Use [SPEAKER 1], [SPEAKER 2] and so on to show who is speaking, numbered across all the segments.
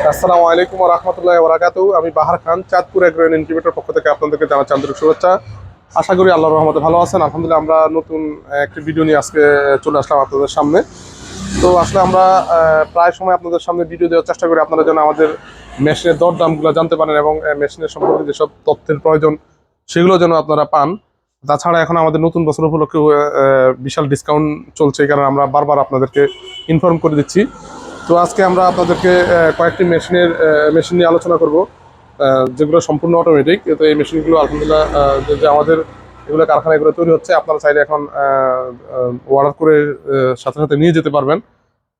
[SPEAKER 1] আসসালামু আলাইকুম ওয়া রাহমাতুল্লাহি ওয়া বারাকাতুহু। আমি বাহার খান, চাঁদপুর এগ্রো ইনকিউবেটর পক্ষ থেকে আপনাদেরকে জানাচ্ছি আন্তরিক শুভেচ্ছা। আশা করি আল্লাহর রহমতে ভালো আছেন। আলহামদুলিল্লাহ, আমরা নতুন একটি ভিডিও নিয়ে আজকে চলে আসলাম আপনাদের সামনে। তো আসলে আমরা প্রায় সময় আপনাদের সামনে ভিডিও দেওয়ার চেষ্টা করি, আপনারা যেন আমাদের মেশিনের দরদামগুলো জানতে পারেন এবং মেশিনের সম্পর্কে যেসব তথ্যের প্রয়োজন সেগুলো যেন আপনারা পান। তাছাড়া এখন আমাদের নতুন বছর উপলক্ষে বিশাল ডিসকাউন্ট চলছে, এই কারণে আমরা বারবার আপনাদেরকে ইনফর্ম করে দিচ্ছি। তো আজকে আমরা আপনাদেরকে কয়েকটি মেশিন নিয়ে আলোচনা করব, যেগুলো সম্পূর্ণ অটোমেটিক। তো এই মেশিনগুলো আলহামদুলিল্লাহ যে আমাদের এগুলো কারখানায় এগুলো তৈরি হচ্ছে, আপনারা চাইলে এখন অর্ডার করে সাথে সাথে নিয়ে যেতে পারবেন।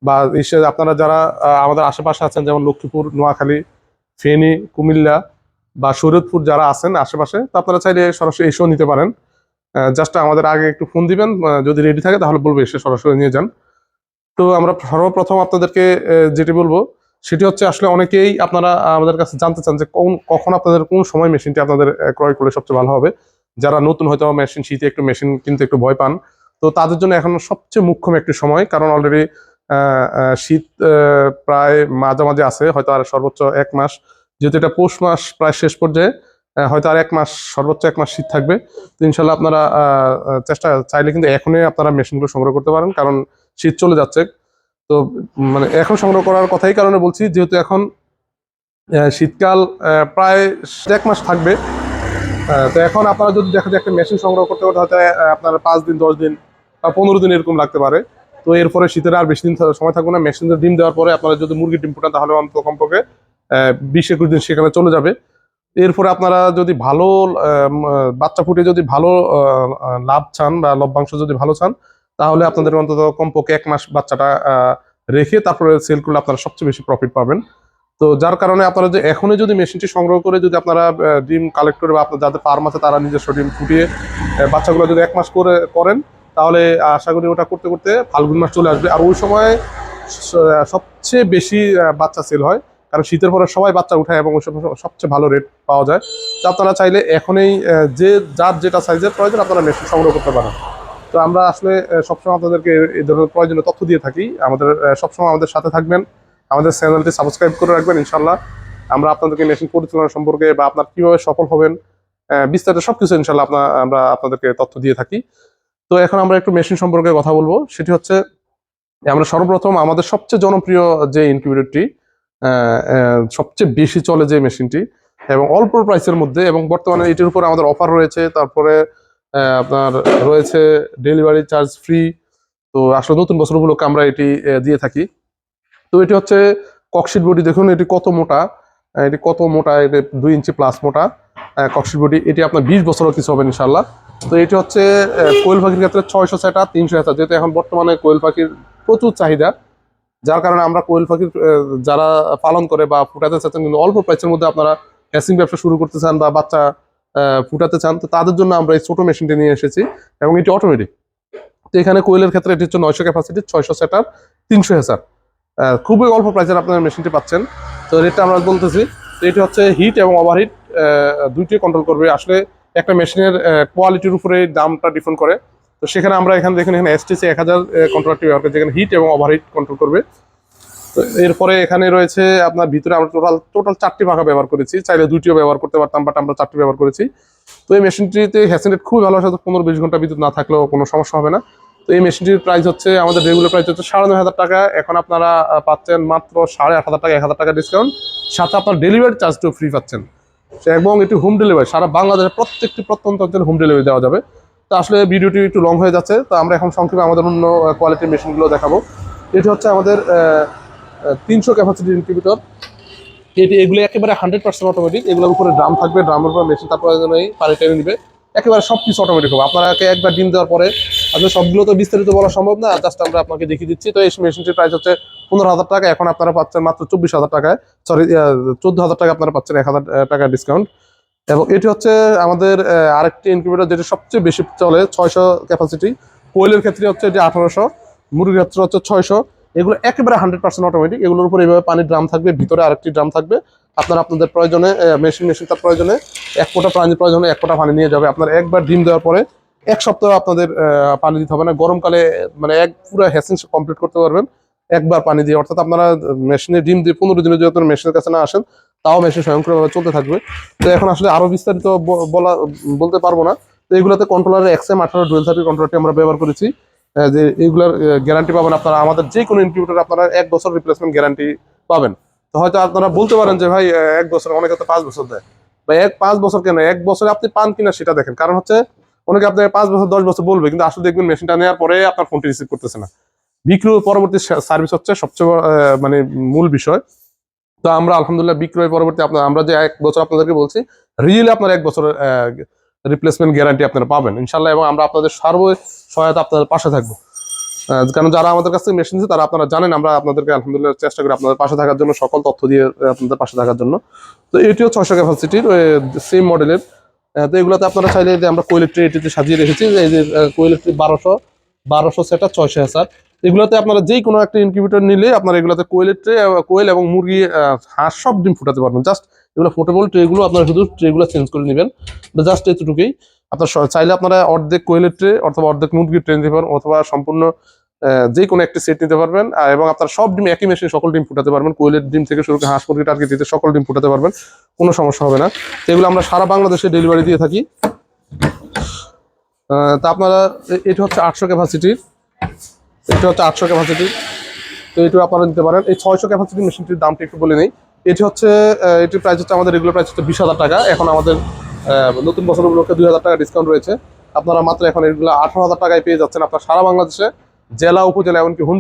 [SPEAKER 1] বা এসে আপনারা যারা আমাদের আশেপাশে আছেন, যেমন লক্ষ্মীপুর, নোয়াখালী, ফেনী, কুমিল্লা বা শরীয়তপুর যারা আছেন আশেপাশে, তো আপনারা চাইলে সরাসরি এসেও নিতে পারেন। জাস্ট আমাদের আগে একটু ফোন দিবেন, যদি রেডি থাকে তাহলে বলবো এসে সরাসরি নিয়ে যান। তো আমরা সর্বপ্রথম আপনাদেরকে যেটি বলবো সেটি হচ্ছে, আসলে অনেকেই আপনারা আমাদের কাছে জানতে চান যে কখন আপনাদের কোন সময় মেশিনটি আপনাদের ক্রয় করলে সবচেয়ে ভালো হবে। যারা নতুন হয়তো মেশিন, শীতে একটু মেশিন কিনতে একটু ভয় পান, তো তাদের জন্য এখন সবচেয়ে মুখ্যম একটি সময়, কারণ অলরেডি শীত প্রায় মাঝামাঝি আছে, হয়তো আর সর্বোচ্চ 1 মাস, যেহেতু এটা পৌষ মাস প্রায় শেষ পর্যায়ে, হয়তো আর 1 মাস, সর্বোচ্চ 1 মাস শীত থাকবে। তো ইনশাল্লাহ আপনারা চেষ্টা চাইলে কিন্তু এখনই আপনারা মেশিনগুলো সংগ্রহ করতে পারেন, কারণ শীত চলে যাচ্ছে। তো মানে এখন সংগ্রহ করার কথাই কারণে বলছি, যেহেতু এখন শীতকাল প্রায় 1 মাস থাকবে। তো এখন আপনারা যদি দেখেন যে একটা মেশিন সংগ্রহ করতে করতে হয়তো আপনার 5 দিন, 10 দিন বা 15 দিন এরকম লাগতে পারে। তো এরপরে শীতের আর বেশি দিন সময় থাকবে না। মেশিনের ডিম দেওয়ার পরে আপনারা যদি মুরগির ডিম ফুটান, তাহলে অন্তত কমপক্ষে 20-21 দিন সেখানে চলে যাবে। এরপরে আপনারা যদি ভালো বাচ্চা ফুটে যদি ভালো লাভ চান বা লভ্যাংশ যদি ভালো চান, তাহলে আপনাদের অন্তত কমপক্ষে 1 মাস বাচ্চাটা রেখে তারপরে সেল করলে আপনারা সবচেয়ে বেশি প্রফিট পাবেন। তো যার কারণে আপনারা যে এখনই যদি মেশিনটি সংগ্রহ করে যদি আপনারা ডিম কালেক্ট করে বা আপনার যাদের ফার্ম আছে তারা নিজস্ব ডিম ফুটিয়ে বাচ্চাগুলো যদি 1 মাস করে করেন, তাহলে আশা করি ওটা করতে করতে ফাল্গুন মাস চলে আসবে। আর ওই সময় সবচেয়ে বেশি বাচ্চা সেল হয়, কারণ শীতের পরে সবাই বাচ্চা উঠায় এবং ওই সময় সবচেয়ে ভালো রেট পাওয়া যায়। তো আপনারা চাইলে এখনই যে যার যেটা সাইজের প্রয়োজন আপনারা মেশিন সংগ্রহ করতে পারেন। তো আমরা আসলে সবসময় আপনাদেরকে এই ধরনের প্রয়োজনীয় তথ্য দিয়ে থাকি। আমাদের সবসময় আমাদের সাথে থাকবেন, আমাদের চ্যানেলটি সাবস্ক্রাইব করে রাখবেন। ইনশাল্লাহ আমরা আপনাদেরকে মেশিন পরিচালনা সম্পর্কে বা আপনার কিভাবে সফল হবেন বিস্তারিত সবকিছু ইনশাল্লাহ আমরা আপনাদেরকে তথ্য দিয়ে থাকি। তো এখন আমরা একটু মেশিন সম্পর্কে কথা বলবো। সেটি হচ্ছে, আমরা সর্বপ্রথম আমাদের সবচেয়ে জনপ্রিয় যে ইনকিউবেটরটি, সবচেয়ে বেশি চলে যে মেশিনটি এবং অল্প প্রাইসের মধ্যে, এবং বর্তমানে এটির উপর আমাদের অফার রয়েছে। তারপরে আপনার রয়েছে ডেলিভারি চার্জ ফ্রি। তো আসলে নতুন বছর উপলক্ষে আমরা এটি দিয়ে থাকি। তো এটি হচ্ছে ককশিট বডি, দেখুন এটি কত মোটা। এটি 2 ইঞ্চি প্লাস মোটা ককশিট বডি। এটি আপনার 20 বছরও কিছু হবে ইনশাল্লাহ। তো এটি হচ্ছে কোয়েল পাখির ক্ষেত্রে 600 সেটা 300 সেটা, যেহেতু এখন বর্তমানে কোয়েল পাখির প্রচুর চাহিদা, যার কারণে আমরা কোয়েল পাখির যারা পালন করে বা ফুটাতে চাচ্ছেন, কিন্তু অল্প প্রাইসের মধ্যে আপনারা হ্যাচিং ব্যবসা শুরু করতে চান বা বাচ্চা ফুটাতে চান, তো তাদের জন্য আমরা এই ছোট মেশিনটি নিয়ে এসেছি এবং এটি অটোমেটিক। তো এখানে কোয়েলের ক্ষেত্রে এটি হচ্ছে 900 ক্যাপাসিটি, 600 সেটার, 300 হেসার। খুবই অল্প প্রাইসের আপনার মেশিনটি পাচ্ছেন। তো রেটটা আমরা বলতেছি, তো এটি হচ্ছে হিট এবং ওভারহিট দুইটি কন্ট্রোল করবে। আসলে একটা মেশিনের কোয়ালিটির উপরে দামটা ডিপেন্ড করে। তো সেখানে আমরা এখানে দেখেন, এখানে STC 1000 কন্ট্রোলারটি ব্যবহার করে, যেখানে হিট এবং ওভারহিট কন্ট্রোল করবে। তো এরপরে এখানে রয়েছে আপনার ভিতরে আমরা টোটাল 4টি পাখা ব্যবহার করেছি, চাইলে 2টিও ব্যবহার করতে পারতাম, বাট আমরা 4টি ব্যবহার করেছি। তো এই মেশিনটিতে হ্যাসেন রেট খুবই ভালো, সাথে 15-20 ঘন্টা বিদ্যুৎ না থাকলেও কোনো সমস্যা হবে না। তো এই মেশিনটির প্রাইস হচ্ছে, আমাদের রেগুলার প্রাইস হচ্ছে 9,500 টাকা, এখন আপনারা পাচ্ছেন মাত্র 8,500 টাকা, 1,000 টাকা ডিসকাউন্ট, সাথে আপনার ডেলিভারি চার্জটিও ফ্রি পাচ্ছেন। এবং এটি হোম ডেলিভারি, সারা বাংলাদেশের প্রত্যেকটি প্রত্যন্ত অঞ্চলে হোম ডেলিভারি দেওয়া যাবে। তো আসলে ভিডিওটি একটু লং হয়ে যাচ্ছে, তো আমরা এখন সংক্ষেপে আমাদের অন্য কোয়ালিটির মেশিনগুলো দেখাবো। এটি হচ্ছে আমাদের 300 ক্যাপাসিটির ইনকিউবেটর। এগুলো একেবারে 100% অটোমেটিক। এগুলোর উপরে ড্রাম থাকবে, ড্রামের উপর মেশিন, তার প্রয়োজন নেই, পানি টেনে নিবে, একেবারে সবকিছু অটোমেটিক হবে। আপনাকে একবার ডিম দেওয়ার পরে, আসলে সবগুলো তো বিস্তারিত বলা সম্ভব না, জাস্ট আমরা আপনাকে দেখিয়ে দিচ্ছি। তো এই মেশিনটির প্রাইস হচ্ছে 15,000 টাকা, এখন আপনারা পাচ্ছেন মাত্র 24,000 টাকায়, সরি 14,000 টাকা আপনারা পাচ্ছেন 1,000 টাকা ডিসকাউন্ট। এবং এটি হচ্ছে আমাদের আরেকটি ইনকিউবেটর, যেটা সবচেয়ে বেশি চলে, 600 ক্যাপাসিটি। কোয়েলের ক্ষেত্রে হচ্ছে এটি 1800, মুরগির ক্ষেত্রে হচ্ছে 600। এগুলো একেবারে 100% অটোমেটিক। এগুলোর উপর এইভাবে পানির ড্রাম থাকবে, ভিতরে আরেকটি ড্রাম থাকবে। আপনারা আপনাদের প্রয়োজনে মেশিন তার প্রয়োজনে 1 ফোঁটা পানির প্রয়োজনে 1 ফোঁটা পানি নিয়ে যাবে। আপনার একবার ডিম দেওয়ার পরে 1 সপ্তাহ আপনাদের পানি দিতে হবে না। গরমকালে মানে পুরো হ্যাচিং কমপ্লিট করতে পারবেন একবার পানি দিয়ে, অর্থাৎ আপনারা মেশিনে ডিম দিয়ে 15 দিনের যদি মেশিনের কাছে না আসেন তাও মেশিন স্বয়ংক্রিয়ভাবে চলতে থাকবে। তো এখন আসলে আরো বিস্তারিত বলতে পারবো না। তো এগুলোতে কন্ট্রোলারের XM18 ডুয়েল সার্কিট কন্ট্রোলারটি আমরা ব্যবহার করেছি। যে এইগুলার গ্যারান্টি পাবেন আপনারা আমাদের যে কোনো ইনকিউবেটর, আপনারা 1 বছর রিপ্লেসমেন্ট গ্যারান্টি পাবেন। তো হয়তো আপনারা বলতে পারেন যে ভাই 1 বছর, অনেকে তো 5 বছর দেয়। ভাই 5 বছর কেন, 1 বছরে আপনি পান কিনা সেটা দেখেন। কারণ হচ্ছে অনেকে আপনাকে 5 বছর 10 বছর বলবে, কিন্তু আসলে দেখবেন মেশিনটা নেওয়ার পরে আপনার ফোনটি রিসিভ করতেছে না। বিক্রয় পরবর্তী সার্ভিস হচ্ছে সবচেয়ে মানে মূল বিষয়। তো আমরা আলহামদুলিল্লাহ বিক্রয় পরবর্তী আমরা যে 1 বছর আপনাদেরকে বলছি, রিয়েলি আপনার 1 বছরের রিপ্লেসমেন্ট গ্যারান্টি আপনারা পাবেন ইনশাল্লাহ, এবং আমরা আপনাদের সর্ব সহায়তা আপনাদের পাশে থাকবো। কারণ যারা আমাদের কাছ থেকে মেশিন নিচ্ছে তারা আপনারা জানেন, আমরা আপনাদেরকে আলহামদুলিল্লাহ চেষ্টা করি আপনাদের পাশে থাকার জন্য, সকল তথ্য দিয়ে আপনাদের পাশে থাকার জন্য। তো এটিও 600 ক্যাপাসিটির সেম মডেলের। তো এগুলোতে আপনারা চাইলে যে আমরা কোয়েলের ট্রে এটিতে সাজিয়ে রেখেছি, এই যে কোয়েলের ট্রে 1200 সেট 600 হাজার। এগুলোতে আপনারা যেই কোনো একটা ইনকিউবেটর নিলে আপনারা এগুলোতে কোয়েলের ট্রে, কোয়েল এবং মুরগি, হাঁস সব ডিম ফুটাতে পারবেন। জাস্ট এগুলো ফুটেবল ট্রেগুলো আপনারা শুধু ট্রেগুলো চেঞ্জ করে নেবেন, জাস্ট এতটুকুই। আপনার চাইলে আপনারা অর্ধেক কোয়েলের ট্রে অথবা অর্ধেক মুরগির ট্রে নিতে পারেন, অথবা সম্পূর্ণ যে কোনো একটি সেট নিতে পারবেন। এবং আপনারা সব ডিম একই মেশিনে সকল ডিম ফুটাতে পারবেন, কোয়েলের ডিম থেকে শুরু করে হাঁস মুরগি টার্কি দিতে সকল ডিম ফুটাতে পারবেন, কোনো সমস্যা হবে না। তো এগুলো আমরা সারা বাংলাদেশে ডেলিভারি দিয়ে থাকি। তা আপনারা, এটি হচ্ছে 800 ক্যাপাসিটির, এটি হচ্ছে 800 ক্যাপাসিটির। তো এটি আপনারা নিতে পারেন। এই 600 ক্যাপাসিটির মেশিনটির দামটা একটু বলে নেই। এটি হচ্ছে, এটির প্রাইস হচ্ছে, আমাদের রেগুলার প্রাইস হচ্ছে 20,000 টাকা। এখন আমাদের নতুন বছর উপলক্ষে 2,000 টাকা ডিসকাউন্ট রয়েছে। আপনারা মাত্র এখন এগুলো 18,000 টাকায় পেয়ে যাচ্ছেন। আপনার সারা বাংলাদেশে জেলা উপজেলা এমনকি হোম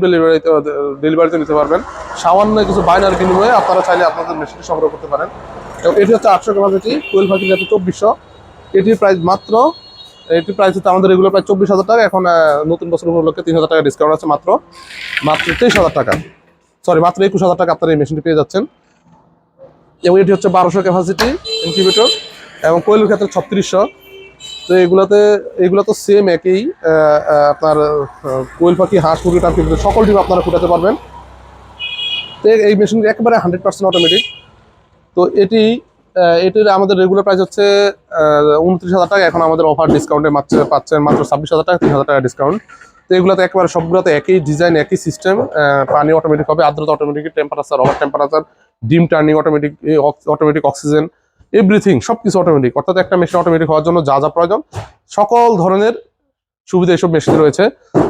[SPEAKER 1] ডেলিভারিতে নিতে পারবেন। সামান্য কিছু বায়নার বিনিময়ে আপনারা চাইলে আপনাদের মেশিনটি সংগ্রহ করতে পারেন। এবং এটি হচ্ছে 800 ক্যাপাসিটি, 12 ফাঁকি 2400। এটির প্রাইস হচ্ছে আমাদের রেগুলার প্রাইস 24,000 টাকা। এখন নতুন বছর উপলক্ষে 3,000 টাকা ডিসকাউন্ট আছে, মাত্র 23,000 টাকা, সরি মাত্র 21,000 টাকা আপনারা এই মেশিনটি পেয়ে যাচ্ছেন। এবং এটি হচ্ছে 1200 ক্যাপাসিটি ইনকিউবেটর, এবং কোয়েলের ক্ষেত্রে 3600। তো এগুলো তো সেম একই, আপনার কোয়েল পাখি, হাঁস মুরগি টার্কি সকল ডিম আপনারা ফুটাতে পারবেন। তো এই মেশিনটি একেবারে 100% অটোমেটিক। তো এটির আমাদের রেগুলার প্রাইস হচ্ছে 29,000 টাকা। এখন আমাদের অফার ডিসকাউন্টে পাচ্ছেন মাত্র 26,000 টাকা, 3,000 টাকা ডিসকাউন্ট। তো এগুলোতে একেবারে সবগুলোতে একই ডিজাইন, একই সিস্টেম। পানি অটোমেটিক হবে, আর্দ্রতা অটোমেটিক, টেম্পারেচার ওভার টেম্পারেচার, ডিম টার্নিং অটোমেটিক অক্সিজেন, এভরিথিং সবকিছু অটোমেটিক। অর্থাৎ একটা মেশিন অটোমেটিক হওয়ার জন্য যা যা প্রয়োজন সকল ধরনের সুবিধা এইসব মেশিনে রয়েছে।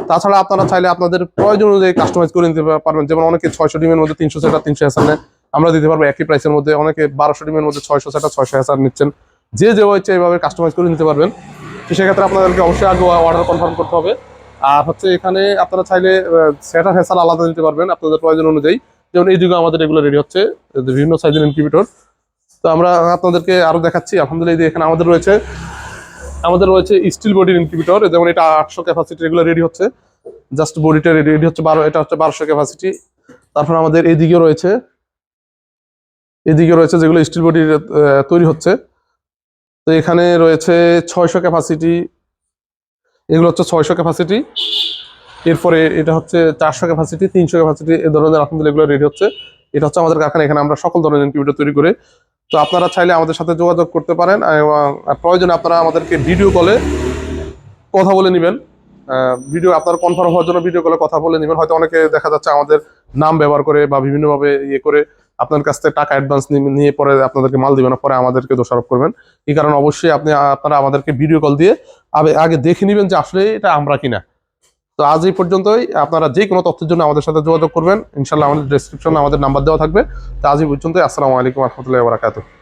[SPEAKER 1] তাছাড়া আপনারা চাইলে আপনাদের প্রয়োজন অনুযায়ী কাস্টমাইজ করে নিতে পারবেন। যেমন অনেকে 600 ডিমের মধ্যে 300 সেটা 300 হাজার আমরা দিতে পারবো একই প্রাইসের মধ্যে। অনেকে 1200 ডিমের মধ্যে 600 সেটা 600 হাজার নিচ্ছেন। যে ইচ্ছে এইভাবে কাস্টমাইজ করে নিতে পারবেন। তো সেক্ষেত্রে আপনাদেরকে অবশ্যই আগে অর্ডার কনফার্ম করতে হবে। আর হচ্ছে এখানে আপনারা চাইলে সেটার হেসার আলাদা দিতে পারবেন আপনাদের প্রয়োজন অনুযায়ী। যেমন এই দিকে আমাদের এগুলো রেডি হচ্ছে, বিভিন্ন সাইজের ইনকিউবেটর। তো আমরা আপনাদেরকে আরো দেখাচ্ছি। আলহামদুলিল্লাহ এখানে আমাদের রয়েছে স্টিল বডির ইনকিউবেটর। যেমন এটা 800 ক্যাপাসিটি, এগুলো রেডি হচ্ছে, জাস্ট বডিটা রেডি হচ্ছে 12, এটা হচ্ছে 1200 ক্যাপাসিটি। তারপর আমাদের এদিকেও রয়েছে যেগুলো স্টিল বডির তৈরি হচ্ছে। তো এখানে রয়েছে 600 ক্যাপাসিটি, এগুলো হচ্ছে 600 ক্যাপাসিটি। এরপরে এটা হচ্ছে 400 ক্যাপাসিটি, 300 ক্যাপাসিটি, এই ধরনের আলহামদুলিল্লাহ এগুলো রেডি হচ্ছে। এটা হচ্ছে আমাদের কারখানা, এখানে আমরা সকল ধরনের ইনকিউবেটর তৈরি করে। তো আপনারা চাইলে আমাদের সাথে যোগাযোগ করতে পারেন, এবং প্রয়োজনে আপনারা আমাদেরকে ভিডিও কলে কথা বলে নেবেন। ভিডিও আপনারা কনফার্ম হওয়ার জন্য ভিডিও কলে কথা বলে নেবেন। হয়তো অনেকে দেখা যাচ্ছে আমাদের নাম ব্যবহার করে বা বিভিন্নভাবে করে আপনার কাছ থেকে টাকা অ্যাডভান্স নিয়ে পরে আপনাদেরকে মাল দিবেন, পরে আমাদেরকে দোষারোপ করবেন। এই কারণে অবশ্যই আপনারা আমাদেরকে ভিডিও কল দিয়ে আগে দেখে নেবেন যে আসলে এটা আমরা কিনা। তো আজ এই পর্যন্তই। আপনারা যে কোনো তথ্যের জন্য আমাদের সাথে যোগাযোগ করবেন, ইনশাল্লাহ আমাদের ডেসক্রিপশনে আমাদের নাম্বার দেওয়া থাকবে। তো আজ এই পর্যন্তই। আসসালামু আলাইকুম ওয়া রাহমাতুল্লাহি ওয়া বারাকাতুহু।